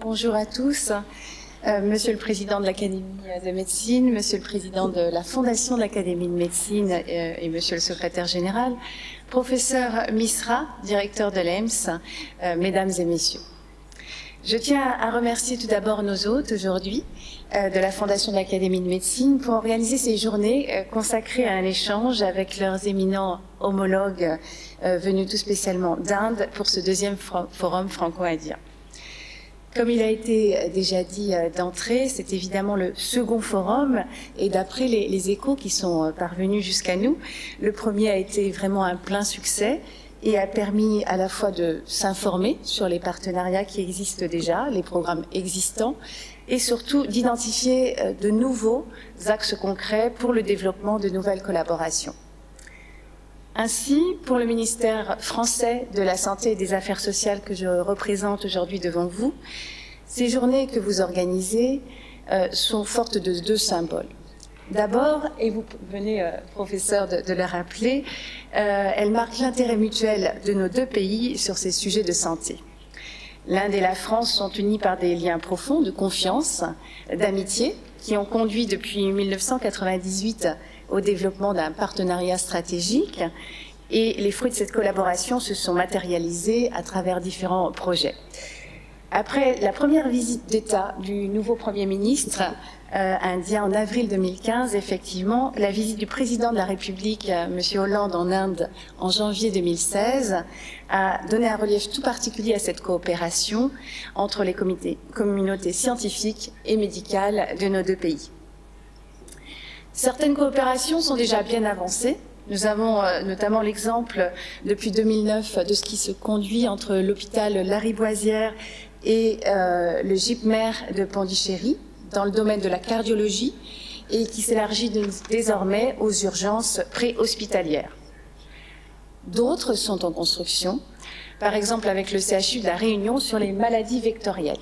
Bonjour à tous. Monsieur le Président de l'Académie de médecine, Monsieur le Président de la Fondation de l'Académie de médecine et Monsieur le Secrétaire général, Professeur Misra, directeur de l'EMS, Mesdames et Messieurs. Je tiens à remercier tout d'abord nos hôtes aujourd'hui de la Fondation de l'Académie de médecine pour organiser ces journées consacrées à un échange avec leurs éminents homologues venus tout spécialement d'Inde pour ce deuxième forum franco-indien. Comme il a été déjà dit d'entrée, c'est évidemment le second forum et d'après les échos qui sont parvenus jusqu'à nous, le premier a été vraiment un plein succès et a permis à la fois de s'informer sur les partenariats qui existent déjà, les programmes existants, et surtout d'identifier de nouveaux axes concrets pour le développement de nouvelles collaborations. Ainsi, pour le ministère français de la Santé et des Affaires sociales que je représente aujourd'hui devant vous, ces journées que vous organisez sont fortes de deux symboles. D'abord, et vous venez, professeur, de le rappeler, elles marquent l'intérêt mutuel de nos deux pays sur ces sujets de santé. L'Inde et la France sont unis par des liens profonds de confiance, d'amitié, qui ont conduit depuis 1998 au développement d'un partenariat stratégique, et les fruits de cette collaboration se sont matérialisés à travers différents projets. Après la première visite d'État du nouveau Premier ministre indien en avril 2015, effectivement, la visite du président de la République, M. Hollande, en Inde en janvier 2016, a donné un relief tout particulier à cette coopération entre les communautés scientifiques et médicales de nos deux pays. Certaines coopérations sont déjà bien avancées. Nous avons notamment l'exemple depuis 2009 de ce qui se conduit entre l'hôpital Lariboisière et le GIPMER de Pondichéry dans le domaine de la cardiologie et qui s'élargit désormais aux urgences préhospitalières. D'autres sont en construction, par exemple avec le CHU de la Réunion sur les maladies vectorielles.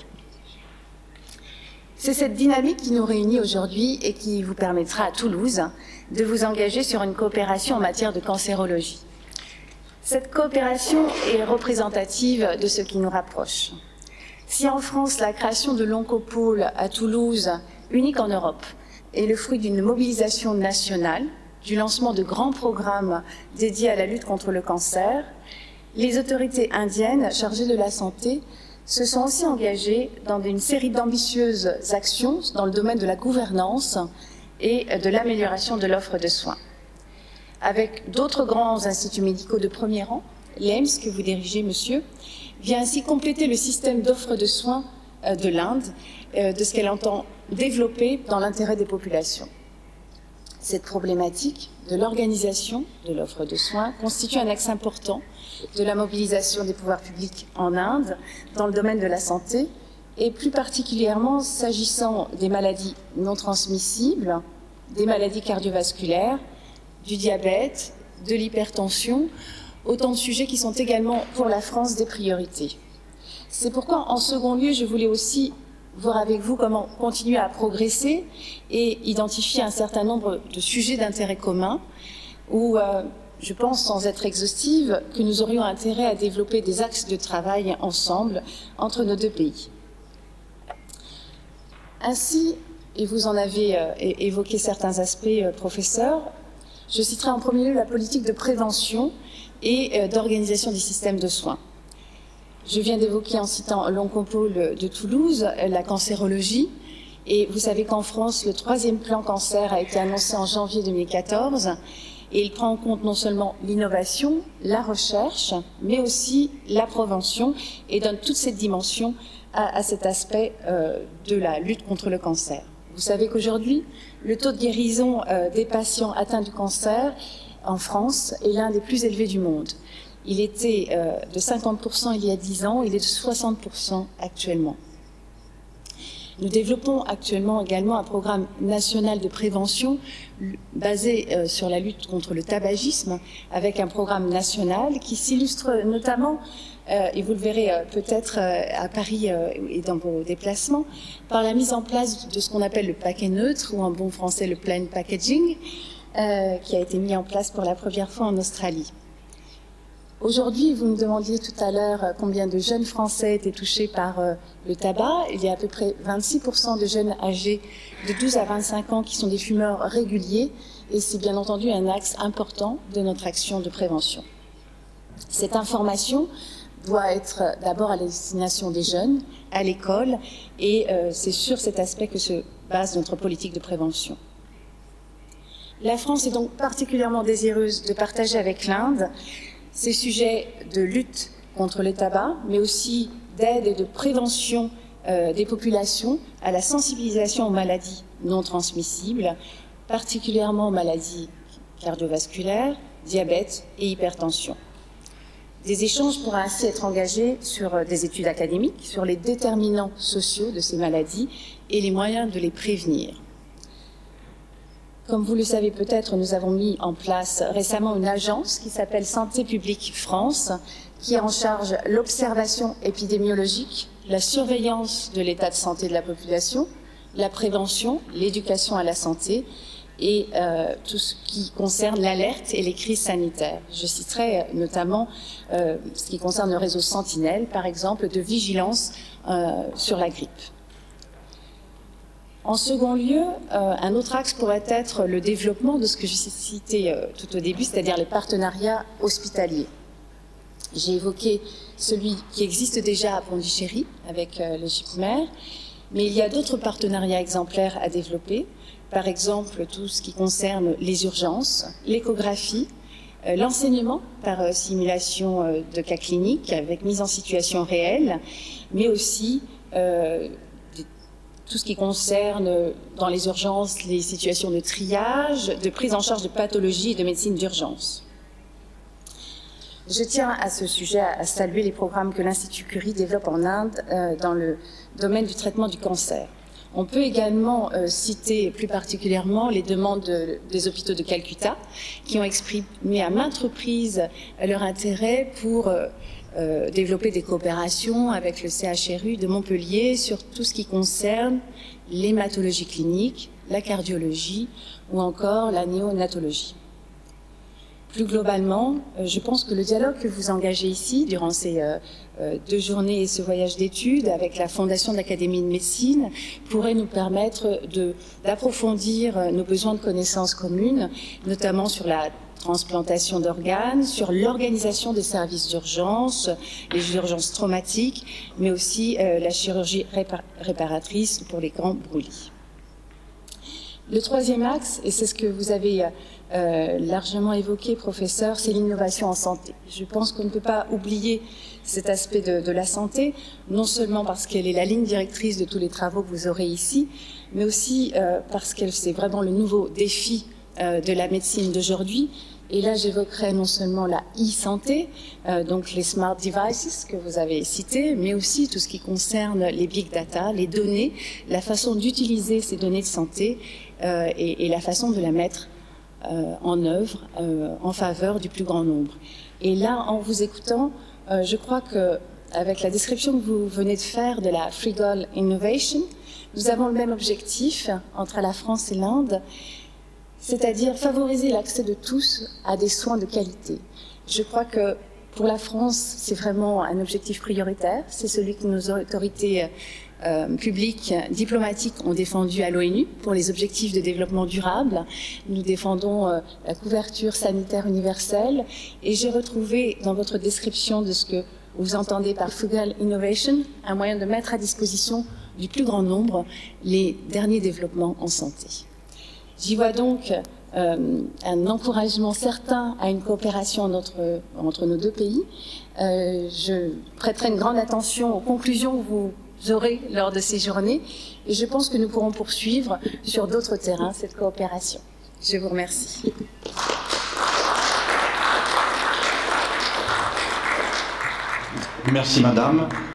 C'est cette dynamique qui nous réunit aujourd'hui et qui vous permettra à Toulouse de vous engager sur une coopération en matière de cancérologie. Cette coopération est représentative de ce qui nous rapproche. Si en France, la création de l'Oncopole à Toulouse, unique en Europe, est le fruit d'une mobilisation nationale, du lancement de grands programmes dédiés à la lutte contre le cancer, les autorités indiennes chargées de la santé se sont aussi engagées dans une série d'ambitieuses actions dans le domaine de la gouvernance et de l'amélioration de l'offre de soins. Avec d'autres grands instituts médicaux de premier rang, l'EMS, que vous dirigez, monsieur, vient ainsi compléter le système d'offre de soins de l'Inde, de ce qu'elle entend développer dans l'intérêt des populations. Cette problématique de l'organisation de l'offre de soins constitue un axe important de la mobilisation des pouvoirs publics en Inde dans le domaine de la santé et plus particulièrement s'agissant des maladies non transmissibles, des maladies cardiovasculaires, du diabète, de l'hypertension, autant de sujets qui sont également pour la France des priorités. C'est pourquoi, en second lieu, je voulais aussi voir avec vous comment continuer à progresser et identifier un certain nombre de sujets d'intérêt commun où je pense, sans être exhaustive, que nous aurions intérêt à développer des axes de travail ensemble entre nos deux pays. Ainsi, et vous en avez évoqué certains aspects, professeur, je citerai en premier lieu la politique de prévention et d'organisation des systèmes de soins. Je viens d'évoquer en citant l'Oncopole de Toulouse, la cancérologie, et vous savez qu'en France, le 3e plan cancer a été annoncé en janvier 2014, et il prend en compte non seulement l'innovation, la recherche, mais aussi la prévention, et donne toute cette dimension à cet aspect de la lutte contre le cancer. Vous savez qu'aujourd'hui, le taux de guérison des patients atteints du cancer en France est l'un des plus élevés du monde. Il était de 50% il y a 10 ans, il est de 60% actuellement. Nous développons actuellement également un programme national de prévention basé sur la lutte contre le tabagisme, avec un programme national qui s'illustre notamment, et vous le verrez peut-être à Paris et dans vos déplacements, par la mise en place de ce qu'on appelle le paquet neutre, ou en bon français le plain packaging, qui a été mis en place pour la première fois en Australie. Aujourd'hui, vous me demandiez tout à l'heure combien de jeunes Français étaient touchés par le tabac. Il y a à peu près 26% de jeunes âgés de 12 à 25 ans qui sont des fumeurs réguliers, et c'est bien entendu un axe important de notre action de prévention. Cette information doit être d'abord à la destination des jeunes, à l'école, et c'est sur cet aspect que se base notre politique de prévention. La France est donc particulièrement désireuse de partager avec l'Inde ces sujets de lutte contre le tabac, mais aussi d'aide et de prévention des populations à la sensibilisation aux maladies non transmissibles, particulièrement aux maladies cardiovasculaires, diabète et hypertension. Des échanges pourraient ainsi être engagés sur des études académiques, sur les déterminants sociaux de ces maladies et les moyens de les prévenir. Comme vous le savez peut-être, nous avons mis en place récemment une agence qui s'appelle Santé publique France, qui a en charge l'observation épidémiologique, la surveillance de l'état de santé de la population, la prévention, l'éducation à la santé et tout ce qui concerne l'alerte et les crises sanitaires. Je citerai notamment ce qui concerne le réseau Sentinelle, par exemple, de vigilance sur la grippe. En second lieu, un autre axe pourrait être le développement de ce que j'ai cité tout au début, c'est-à-dire les partenariats hospitaliers. J'ai évoqué celui qui existe déjà à Pondichéry avec le GIPMER, mais il y a d'autres partenariats exemplaires à développer, par exemple tout ce qui concerne les urgences, l'échographie, l'enseignement par simulation de cas cliniques avec mise en situation réelle, mais aussi tout ce qui concerne dans les urgences les situations de triage, de prise en charge de pathologies et de médecine d'urgence. Je tiens à ce sujet à saluer les programmes que l'Institut Curie développe en Inde dans le domaine du traitement du cancer. On peut également citer plus particulièrement les demandes des hôpitaux de Calcutta qui ont exprimé à maintes reprises leur intérêt pour développer des coopérations avec le CHRU de Montpellier sur tout ce qui concerne l'hématologie clinique, la cardiologie ou encore la néonatologie. Plus globalement, je pense que le dialogue que vous engagez ici durant ces 2 journées et ce voyage d'études avec la Fondation de l'Académie de médecine pourrait nous permettre d'approfondir nos besoins de connaissances communes, notamment sur la transplantation d'organes, sur l'organisation des services d'urgence, les urgences traumatiques, mais aussi la chirurgie réparatrice pour les grands brûlis. Le troisième axe, et c'est ce que vous avez largement évoqué, professeur, c'est l'innovation en santé. Je pense qu'on ne peut pas oublier cet aspect de la santé, non seulement parce qu'elle est la ligne directrice de tous les travaux que vous aurez ici, mais aussi parce que c'est vraiment le nouveau défi de la médecine d'aujourd'hui. Et là, j'évoquerai non seulement la e-santé, donc les smart devices que vous avez cités, mais aussi tout ce qui concerne les big data, les données, la façon d'utiliser ces données de santé et la façon de la mettre en œuvre en faveur du plus grand nombre. Et là, en vous écoutant, je crois que avec la description que vous venez de faire de la Free Goal Innovation, nous avons le même objectif entre la France et l'Inde, c'est-à-dire favoriser l'accès de tous à des soins de qualité. Je crois que pour la France, c'est vraiment un objectif prioritaire. C'est celui que nos autorités publiques, diplomatiques ont défendu à l'ONU pour les objectifs de développement durable. Nous défendons la couverture sanitaire universelle et j'ai retrouvé dans votre description de ce que vous entendez par Frugal Innovation un moyen de mettre à disposition du plus grand nombre les derniers développements en santé. J'y vois donc un encouragement certain à une coopération entre nos deux pays. Je prêterai une grande attention aux conclusions que vous aurez lors de ces journées et je pense que nous pourrons poursuivre sur d'autres terrains cette coopération. Je vous remercie. Merci Madame.